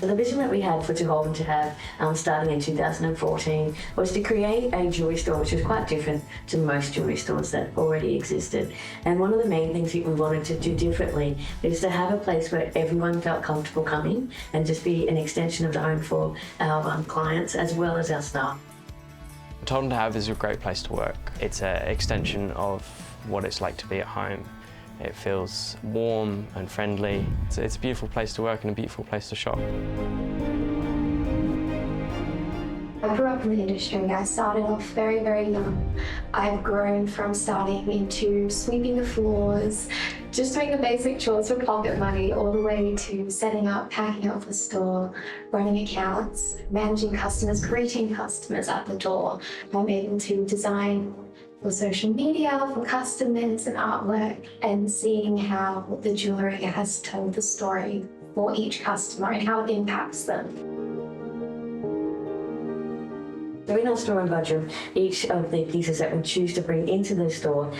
So the vision that we had for To Hold and To Have, starting in 2014, was to create a jewellery store which was quite different to most jewellery stores that already existed. And one of the main things that we wanted to do differently is to have a place where everyone felt comfortable coming and just be an extension of the home for our clients as well as our staff. To Hold and To Have is a great place to work. It's an extension of what it's like to be at home. It feels warm and friendly. It's a beautiful place to work and a beautiful place to shop. I grew up in the industry. I started off very, very young. I've grown from starting into sweeping the floors, just doing the basic chores for pocket money, all the way to setting up, packing up the store, running accounts, managing customers, greeting customers at the door. I'm able to design for social media, for customers and artwork, and seeing how the jewellery has told the story for each customer and how it impacts them. So in our store and budget, each of the pieces that we choose to bring into the store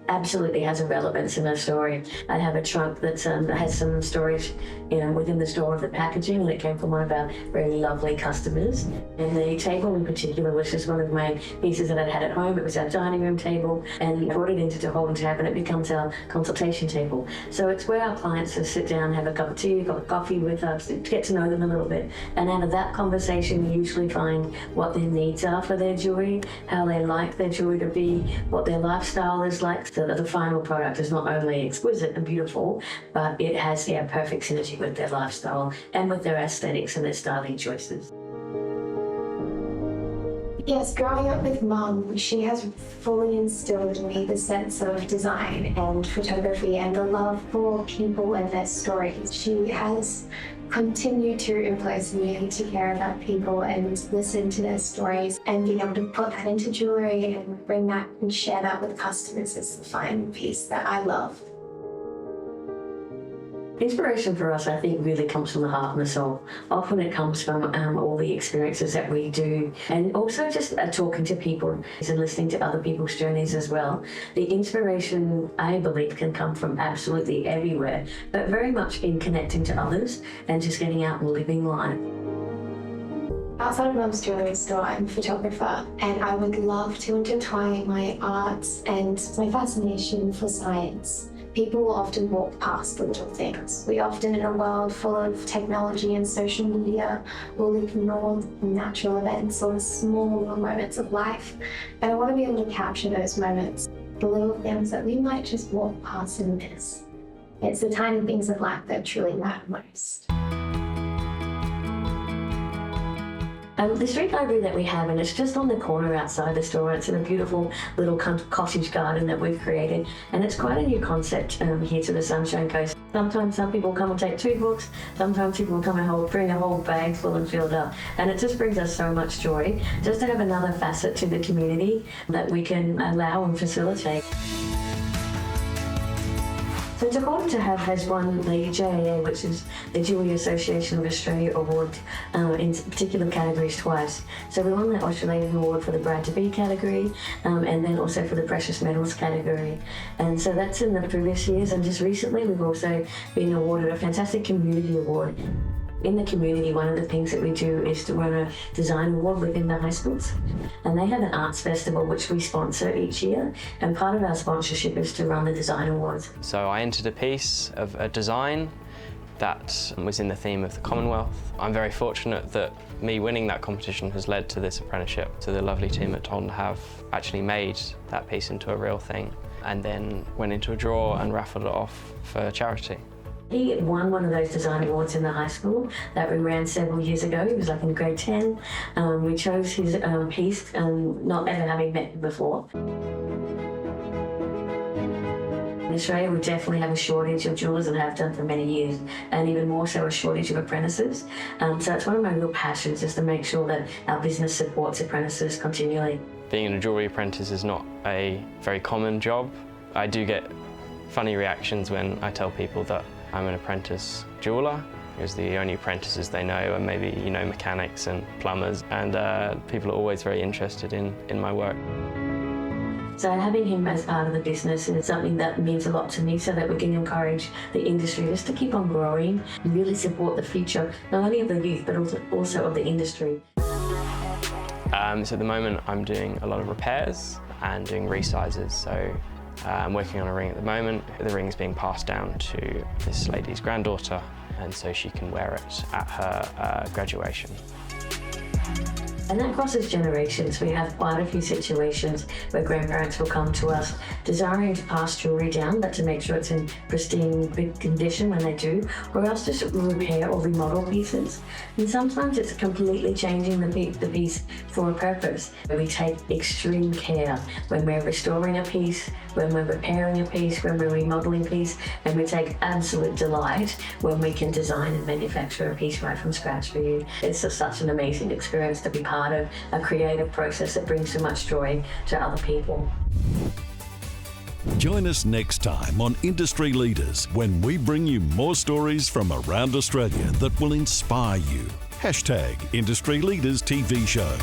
absolutely has a relevance in a story. I have a trunk that has some storage within the store of the packaging, and it came from one of our very lovely customers. And the table in particular was just one of my pieces that I'd had at home. It was our dining room table, and we brought it into To Hold and To Have, and it becomes our consultation table. So it's where our clients just sit down, have a cup of tea, a cup of coffee with us, to get to know them a little bit. And out of that conversation, we usually find what their needs are for their jewellery, how they like their jewellery to be, what their lifestyle is like, so that the final product is not only exquisite and beautiful, but it has perfect synergy with their lifestyle and with their aesthetics and their styling choices. Yes, growing up with Mum, she has fully instilled in me the sense of design and photography and the love for people and their stories. She has continued to influence me to care about people and listen to their stories, and being able to put that into jewellery and bring that and share that with customers is the final piece that I love. Inspiration for us, I think, really comes from the heart and the soul. Often it comes from all the experiences that we do, and also just talking to people and listening to other people's journeys as well. The inspiration, I believe, can come from absolutely everywhere, but very much in connecting to others and just getting out and living life. Outside of Mum's jewellery store, I'm a photographer, and I would love to intertwine my arts and my fascination for science. People will often walk past the little things. We often, in a world full of technology and social media, will ignore natural events or the small little moments of life. And I want to be able to capture those moments, the little things that we might just walk past and miss. It's the tiny things of life that truly matter most. The street library that we have, and it's just on the corner outside the store. It's in a beautiful little cottage garden that we've created, and it's quite a new concept here to the Sunshine Coast. Sometimes some people come and take 2 books, sometimes people will come and bring a whole bag full and filled up, and it just brings us so much joy just to have another facet to the community that we can allow and facilitate. So To Hold and To Have has won the JAA, which is the Jewellery Association of Australia Award, in particular categories twice. So we won the Australian Award for the Bride to Be category, and then also for the Precious Metals category. And so that's in the previous years, and just recently we've also been awarded a fantastic community award. In the community, one of the things that we do is to run a design award within the high schools. And they have an arts festival which we sponsor each year, and part of our sponsorship is to run the design awards. So I entered a piece of a design that was in the theme of the Commonwealth. I'm very fortunate that me winning that competition has led to this apprenticeship. So the lovely team at To Hold and To Have actually made that piece into a real thing, and then went into a draw and raffled it off for charity. He won one of those design awards in the high school that we ran several years ago. He was like in grade 10. We chose his piece, not ever having met him before. In Australia, we definitely have a shortage of jewellers and have done for many years, and even more so a shortage of apprentices. So it's one of my real passions, is to make sure that our business supports apprentices continually. Being a jewellery apprentice is not a very common job. I do get funny reactions when I tell people that I'm an apprentice jeweller, because the only apprentices they know are maybe, mechanics and plumbers, and people are always very interested in my work. So having him as part of the business is something that means a lot to me, so that we can encourage the industry just to keep on growing, really support the future, not only of the youth, but also of the industry. So at the moment I'm doing a lot of repairs and doing resizes. So I'm working on a ring at the moment. The ring is being passed down to this lady's granddaughter, and so she can wear it at her graduation. And that crosses generations. We have quite a few situations where grandparents will come to us desiring to pass jewellery down, but to make sure it's in pristine good condition when they do, or else just repair or remodel pieces. And sometimes it's completely changing the piece for a purpose. We take extreme care when we're restoring a piece, when we're repairing a piece, when we're remodeling a piece, and we take absolute delight when we can design and manufacture a piece right from scratch for you. It's just such an amazing experience to be part of a creative process that brings so much joy to other people. Join us next time on Industry Leaders when we bring you more stories from around Australia that will inspire you. #Industry Leaders TV Show.